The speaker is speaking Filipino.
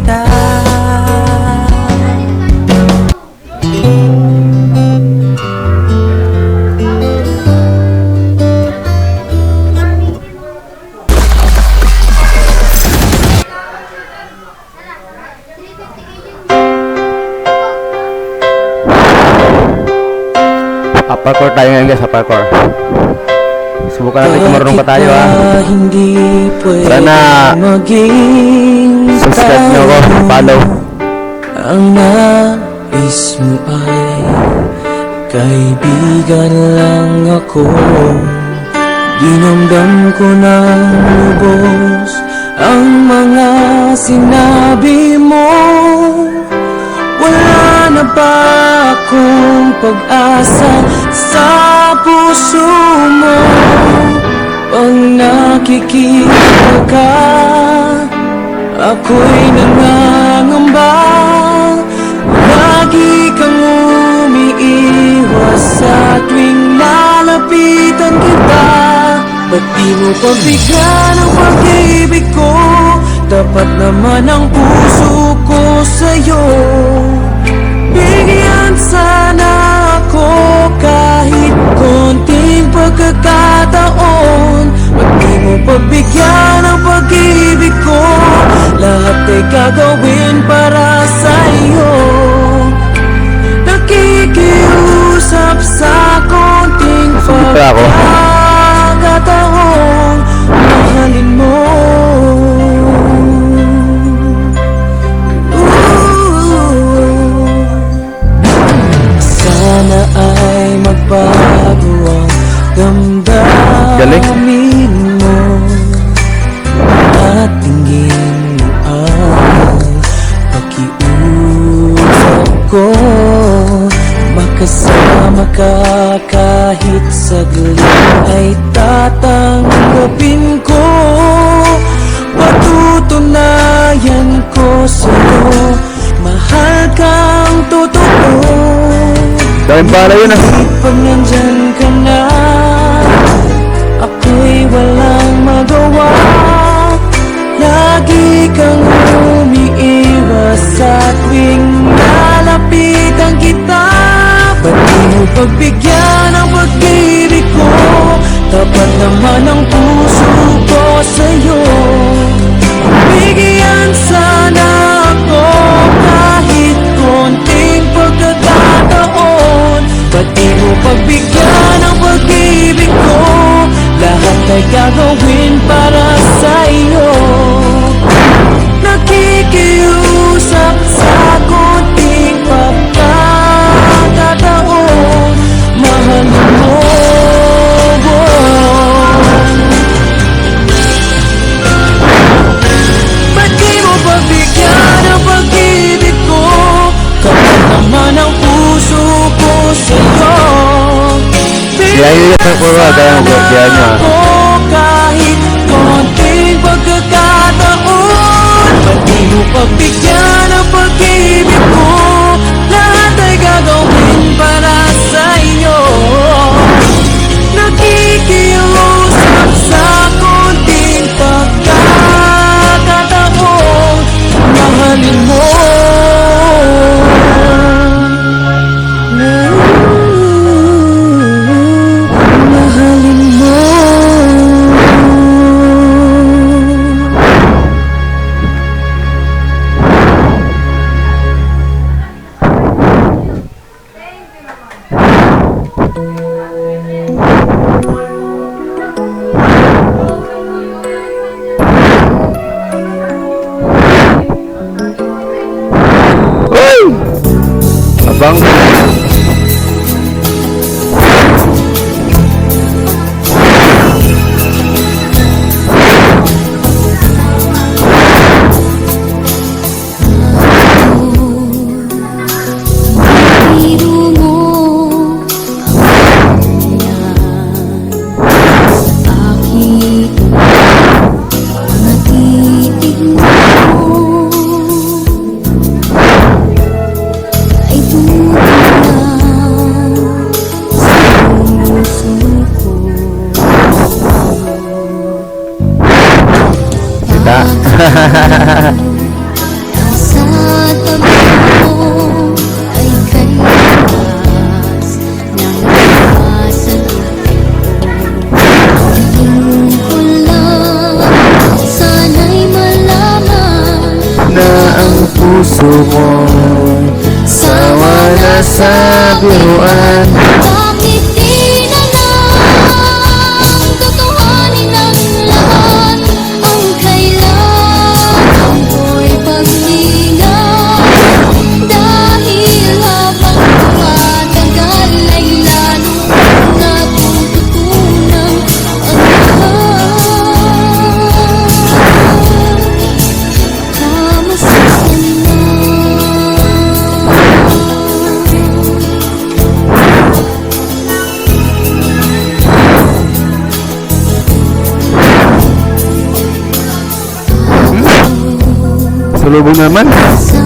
kita. Parkour tayo ngayon guys, parkour. Subukan natin kung marunong pa tayo ha. Sana subscribe nyo ako, follow. Ang nais mo ay kaibigan lang ako. Dinamdam ko ng lubos ang mga sinabi mo. Wala na ba akong pag-asa sa puso mo? Pag nakikita ka, ako'y nangangamba. Lagi kang umiiwas sa tuwing lalapitan kita. Ba't di mo pagbigyan ang pag-ibig ko? Dapat naman ang puso ko sa'yo. Bigyan sana ako kahit konting pagkakataon. Ba't di mo pagbigyan ang pag-ibig ko? Lahat ay gagawin para sa'yo. Nakikiusap sa konting pagkakataon. Mahalin mo. Sana ay magbago ang damdamin mo at tingin mo ay pakiusap ko. Makasama ka kahit saglit ay tatanggapin ko. Patutunayan ko sa'yo, mahal kang totoo. Dahil para yun ah. Pag nandyan ka na, ako'y walang magawa. Lagi kang umiiwas sa tuwing lalapitan kita. Ba't di mo pagbigyan ang pag-ibig ko? Dapat naman ang puso ko sa'yo. Bigyan sana ako kahit konting pagkakataon. Ba't di mo pagbigyan ang pag-ibig ko? Lahat ay gagawin para sa'yo. Nakikiusap sa konting pagkakataon. Mahalin mo. Ba't di mo pagbigyan ang pag-ibig ko? Kapag naman ang puso ko sa'yo. Yan yung parkour ha, kaya mag-diyan nyo ha. Kahit konting pagkakataon. Ba't di mo pagbigyan ang pag-ibig ko? Lahat ay gagawin para sa'yo. Nakikiusap sa konting pagkakataon. Mahalin mo. Mahalin mo. Abang. puso ko. Sawa na sa biruan. Bakit di na lang tutuhanin ang lahat? Ang kailangan ko'y paglingan. Dahil habang tumatagal ay lalo kong natututunan ang lahat. Kama sa sama. Salubong naman. Sa